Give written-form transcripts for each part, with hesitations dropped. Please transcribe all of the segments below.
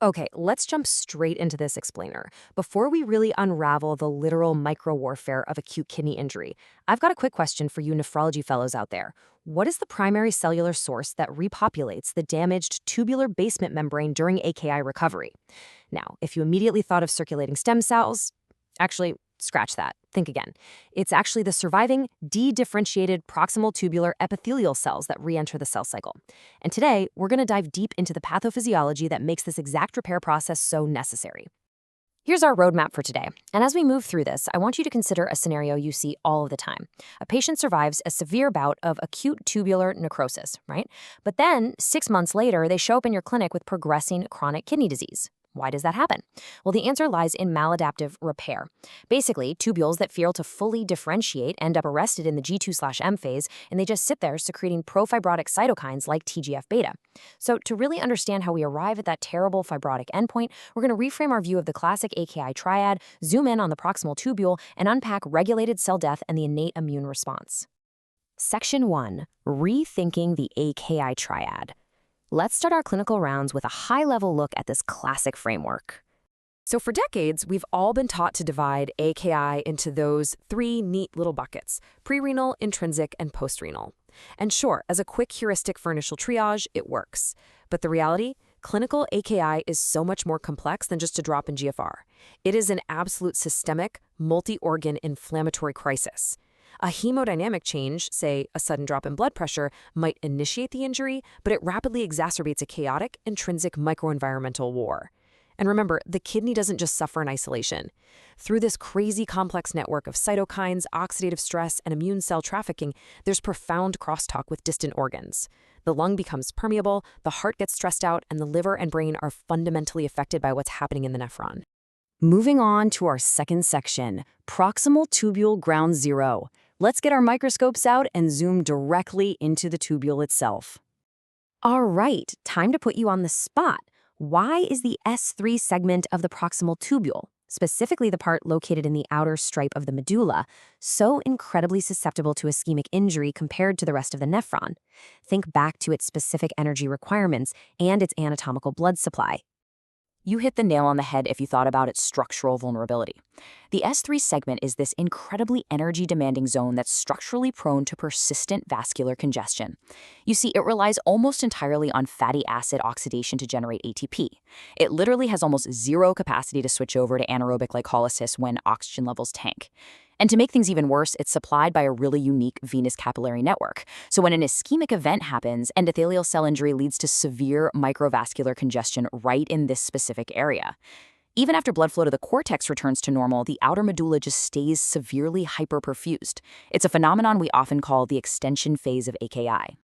Okay, let's jump straight into this explainer. Before we really unravel the literal micro-warfare of acute kidney injury, I've got a quick question for you nephrology fellows out there. What is the primary cellular source that repopulates the damaged tubular basement membrane during AKI recovery? Now, if you immediately thought of circulating stem cells, actually, scratch that. Think again. It's actually the surviving, de-differentiated proximal tubular epithelial cells that re-enter the cell cycle. And today, we're going to dive deep into the pathophysiology that makes this exact repair process so necessary. Here's our roadmap for today. And as we move through this, I want you to consider a scenario you see all of the time. A patient survives a severe bout of acute tubular necrosis, right? But then, 6 months later, they show up in your clinic with progressing chronic kidney disease. Why does that happen? Well, the answer lies in maladaptive repair. Basically, tubules that fail to fully differentiate end up arrested in the G2/M phase, and they just sit there secreting profibrotic cytokines like TGF-beta. So to really understand how we arrive at that terrible fibrotic endpoint, we're going to reframe our view of the classic AKI triad, zoom in on the proximal tubule, and unpack regulated cell death and the innate immune response. Section 1. Rethinking the AKI triad. Let's start our clinical rounds with a high-level look at this classic framework. So for decades, we've all been taught to divide AKI into those 3 neat little buckets: pre-renal, intrinsic, and post-renal. And sure, as a quick heuristic for initial triage, it works. But the reality? Clinical AKI is so much more complex than just a drop in GFR. It is an absolute systemic, multi-organ inflammatory crisis. A hemodynamic change, say a sudden drop in blood pressure, might initiate the injury, but it rapidly exacerbates a chaotic, intrinsic microenvironmental war. And remember, the kidney doesn't just suffer in isolation. Through this crazy complex network of cytokines, oxidative stress, and immune cell trafficking, there's profound crosstalk with distant organs. The lung becomes permeable, the heart gets stressed out, and the liver and brain are fundamentally affected by what's happening in the nephron. Moving on to our second section, proximal tubule ground zero. Let's get our microscopes out and zoom directly into the tubule itself. All right, time to put you on the spot. Why is the S3 segment of the proximal tubule, specifically the part located in the outer stripe of the medulla, so incredibly susceptible to ischemic injury compared to the rest of the nephron? Think back to its specific energy requirements and its anatomical blood supply. You hit the nail on the head if you thought about its structural vulnerability. The S3 segment is this incredibly energy-demanding zone that's structurally prone to persistent vascular congestion. You see, it relies almost entirely on fatty acid oxidation to generate ATP. It literally has almost zero capacity to switch over to anaerobic glycolysis when oxygen levels tank. And to make things even worse, it's supplied by a really unique venous capillary network. So when an ischemic event happens, endothelial cell injury leads to severe microvascular congestion right in this specific area. Even after blood flow to the cortex returns to normal, the outer medulla just stays severely hyperperfused. It's a phenomenon we often call the extension phase of AKI.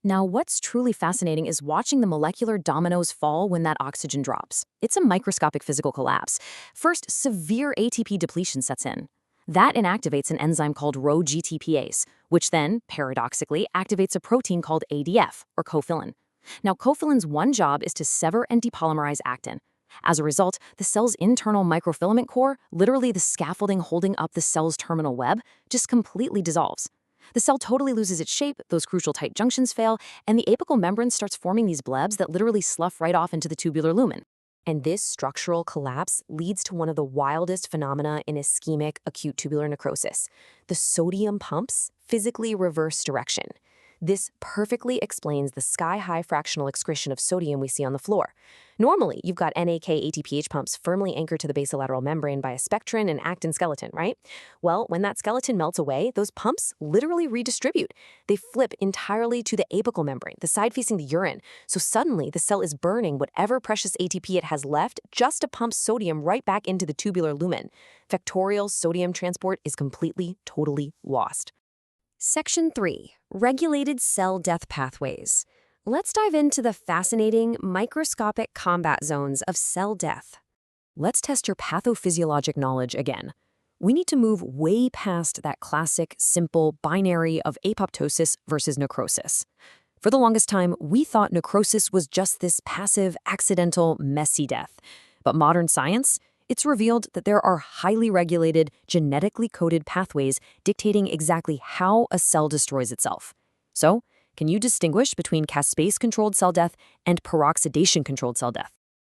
Now, what's truly fascinating is watching the molecular dominoes fall when that oxygen drops. It's a microscopic physical collapse. First, severe ATP depletion sets in. That inactivates an enzyme called Rho-GTPase, which then, paradoxically, activates a protein called ADF, or cofilin. Now, cofilin's one job is to sever and depolymerize actin. As a result, the cell's internal microfilament core, literally the scaffolding holding up the cell's terminal web, just completely dissolves. The cell totally loses its shape, those crucial tight junctions fail, and the apical membrane starts forming these blebs that literally slough right off into the tubular lumen. And this structural collapse leads to one of the wildest phenomena in ischemic acute tubular necrosis. The sodium pumps physically reverse direction. This perfectly explains the sky-high fractional excretion of sodium we see on the floor. Normally, you've got NAK ATPH pumps firmly anchored to the basolateral membrane by a spectrin and actin skeleton, right? Well, when that skeleton melts away, those pumps literally redistribute. They flip entirely to the apical membrane, the side facing the urine. So suddenly, the cell is burning whatever precious ATP it has left just to pump sodium right back into the tubular lumen. Vectorial sodium transport is completely, totally lost. Section 3. Regulated cell death pathways. Let's dive into the fascinating microscopic combat zones of cell death. Let's test your pathophysiologic knowledge again. We need to move way past that classic, simple binary of apoptosis versus necrosis. For the longest time, we thought necrosis was just this passive, accidental, messy death. But modern science? It's revealed that there are highly regulated, genetically coded pathways dictating exactly how a cell destroys itself. So, can you distinguish between caspase-controlled cell death and peroxidation-controlled cell death?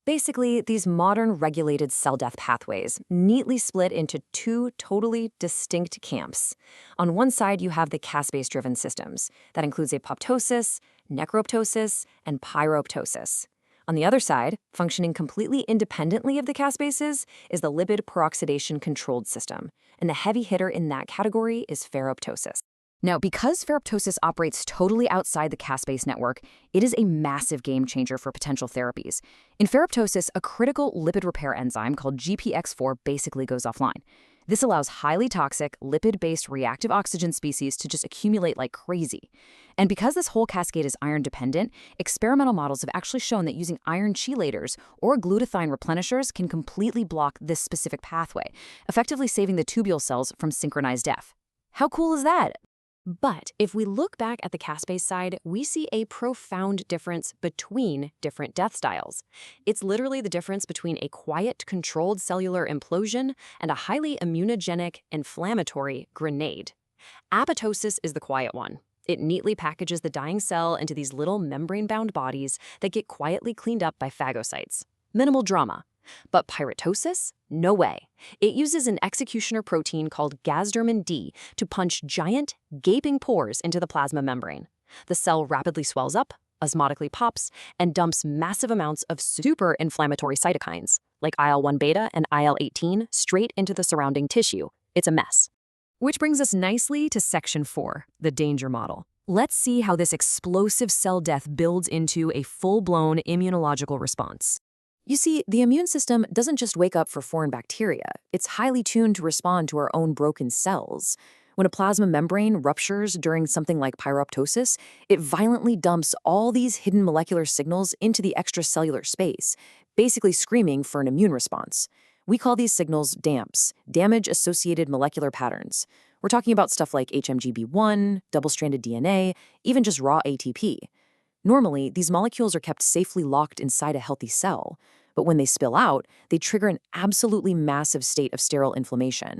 Basically, these modern regulated cell death pathways neatly split into two totally distinct camps. On one side, you have the caspase-driven systems. That includes apoptosis, necroptosis, and pyroptosis. On the other side, functioning completely independently of the caspases, is the lipid peroxidation-controlled system, and the heavy hitter in that category is ferroptosis. Now, because ferroptosis operates totally outside the caspase network, it is a massive game changer for potential therapies. In ferroptosis, a critical lipid repair enzyme called GPX4 basically goes offline. This allows highly toxic, lipid-based reactive oxygen species to just accumulate like crazy. And because this whole cascade is iron-dependent, experimental models have actually shown that using iron chelators or glutathione replenishers can completely block this specific pathway, effectively saving the tubule cells from synchronized death. How cool is that? But if we look back at the caspase side, we see a profound difference between different death styles. It's literally the difference between a quiet, controlled cellular implosion and a highly immunogenic, inflammatory grenade. Apoptosis is the quiet one. It neatly packages the dying cell into these little membrane-bound bodies that get quietly cleaned up by phagocytes. Minimal drama. But pyroptosis? No way. It uses an executioner protein called gasdermin D to punch giant, gaping pores into the plasma membrane. The cell rapidly swells up, osmotically pops, and dumps massive amounts of super inflammatory cytokines, like IL-1 beta and IL-18, straight into the surrounding tissue. It's a mess. Which brings us nicely to Section 4, the danger model. Let's see how this explosive cell death builds into a full-blown immunological response. You see, the immune system doesn't just wake up for foreign bacteria. It's highly tuned to respond to our own broken cells. When a plasma membrane ruptures during something like pyroptosis, it violently dumps all these hidden molecular signals into the extracellular space, basically screaming for an immune response. We call these signals DAMPs, damage-associated molecular patterns. We're talking about stuff like HMGB1, double-stranded DNA, even just raw ATP. Normally, these molecules are kept safely locked inside a healthy cell, but when they spill out, they trigger an absolutely massive state of sterile inflammation.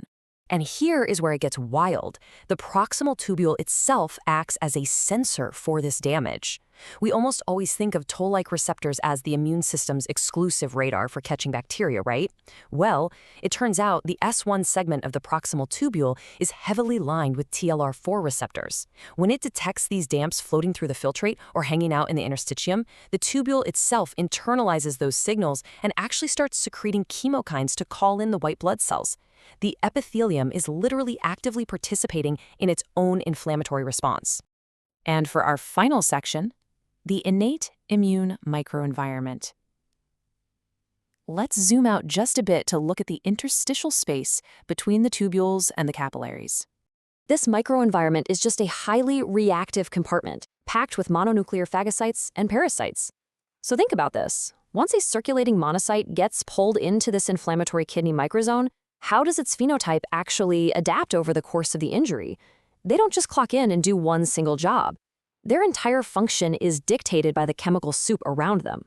And here is where it gets wild. The proximal tubule itself acts as a sensor for this damage. We almost always think of toll-like receptors as the immune system's exclusive radar for catching bacteria, right? Well, it turns out the S1 segment of the proximal tubule is heavily lined with TLR4 receptors. When it detects these damps floating through the filtrate or hanging out in the interstitium, the tubule itself internalizes those signals and actually starts secreting chemokines to call in the white blood cells. The epithelium is literally actively participating in its own inflammatory response. And for our final section, the innate immune microenvironment. Let's zoom out just a bit to look at the interstitial space between the tubules and the capillaries. This microenvironment is just a highly reactive compartment, packed with mononuclear phagocytes and parasites. So think about this. Once a circulating monocyte gets pulled into this inflammatory kidney microzone, how does its phenotype actually adapt over the course of the injury? They don't just clock in and do one single job. Their entire function is dictated by the chemical soup around them.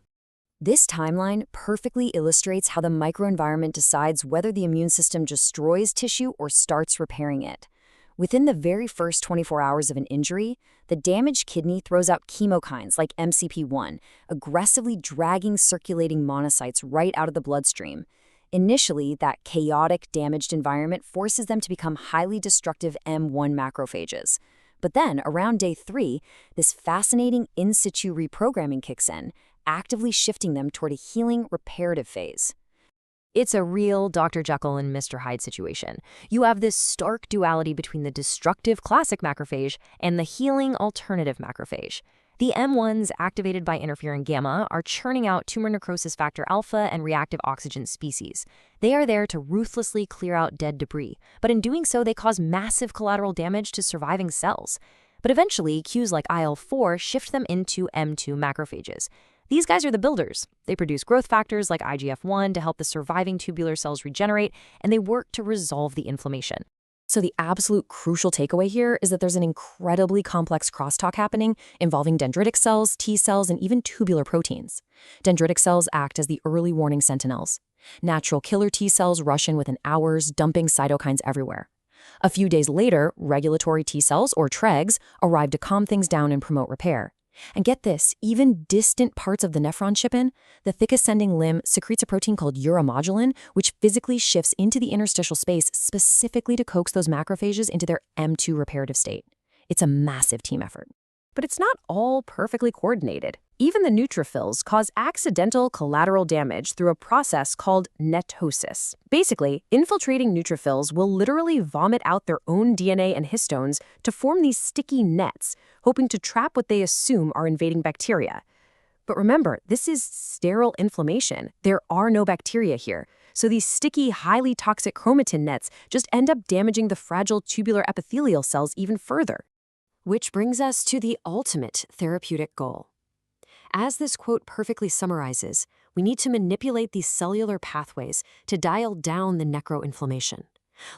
This timeline perfectly illustrates how the microenvironment decides whether the immune system destroys tissue or starts repairing it. Within the very first 24 hours of an injury, the damaged kidney throws out chemokines like MCP1, aggressively dragging circulating monocytes right out of the bloodstream. Initially, that chaotic, damaged environment forces them to become highly destructive M1 macrophages. But then, around day 3, this fascinating in situ reprogramming kicks in, actively shifting them toward a healing, reparative phase. It's a real Dr. Jekyll and Mr. Hyde situation. You have this stark duality between the destructive classic macrophage and the healing alternative macrophage. The M1s activated by interferon gamma are churning out tumor necrosis factor alpha and reactive oxygen species. They are there to ruthlessly clear out dead debris, but in doing so they cause massive collateral damage to surviving cells. But eventually, cues like IL-4 shift them into M2 macrophages. These guys are the builders. They produce growth factors like IGF-1 to help the surviving tubular cells regenerate, and they work to resolve the inflammation. So the absolute crucial takeaway here is that there's an incredibly complex crosstalk happening involving dendritic cells, T cells, and even tubular proteins. Dendritic cells act as the early warning sentinels. Natural killer T cells rush in within hours, dumping cytokines everywhere. A few days later, regulatory T cells, or TREGs, arrive to calm things down and promote repair. And get this, even distant parts of the nephron chip in, the thick ascending limb secretes a protein called uromodulin, which physically shifts into the interstitial space specifically to coax those macrophages into their M2 reparative state. It's a massive team effort. But it's not all perfectly coordinated. Even the neutrophils cause accidental collateral damage through a process called netosis. Basically, infiltrating neutrophils will literally vomit out their own DNA and histones to form these sticky nets, hoping to trap what they assume are invading bacteria. But remember, this is sterile inflammation. There are no bacteria here. So these sticky, highly toxic chromatin nets just end up damaging the fragile tubular epithelial cells even further. Which brings us to the ultimate therapeutic goal. As this quote perfectly summarizes, we need to manipulate these cellular pathways to dial down the necroinflammation.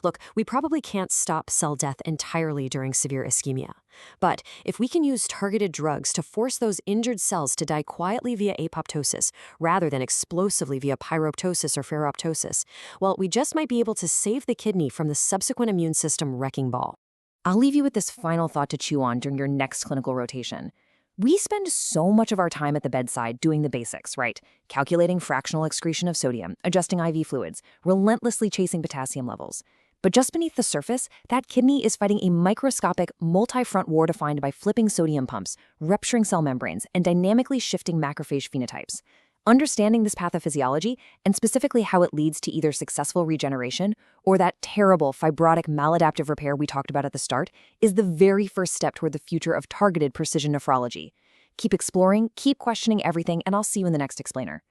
Look, we probably can't stop cell death entirely during severe ischemia. But if we can use targeted drugs to force those injured cells to die quietly via apoptosis, rather than explosively via pyroptosis or ferroptosis, well, we just might be able to save the kidney from the subsequent immune system wrecking ball. I'll leave you with this final thought to chew on during your next clinical rotation. We spend so much of our time at the bedside doing the basics, right? Calculating fractional excretion of sodium, adjusting IV fluids, relentlessly chasing potassium levels. But just beneath the surface, that kidney is fighting a microscopic, multi-front war defined by flipping sodium pumps, rupturing cell membranes, and dynamically shifting macrophage phenotypes. Understanding this pathophysiology, and specifically how it leads to either successful regeneration or that terrible fibrotic maladaptive repair we talked about at the start, is the very first step toward the future of targeted precision nephrology. Keep exploring, keep questioning everything, and I'll see you in the next explainer.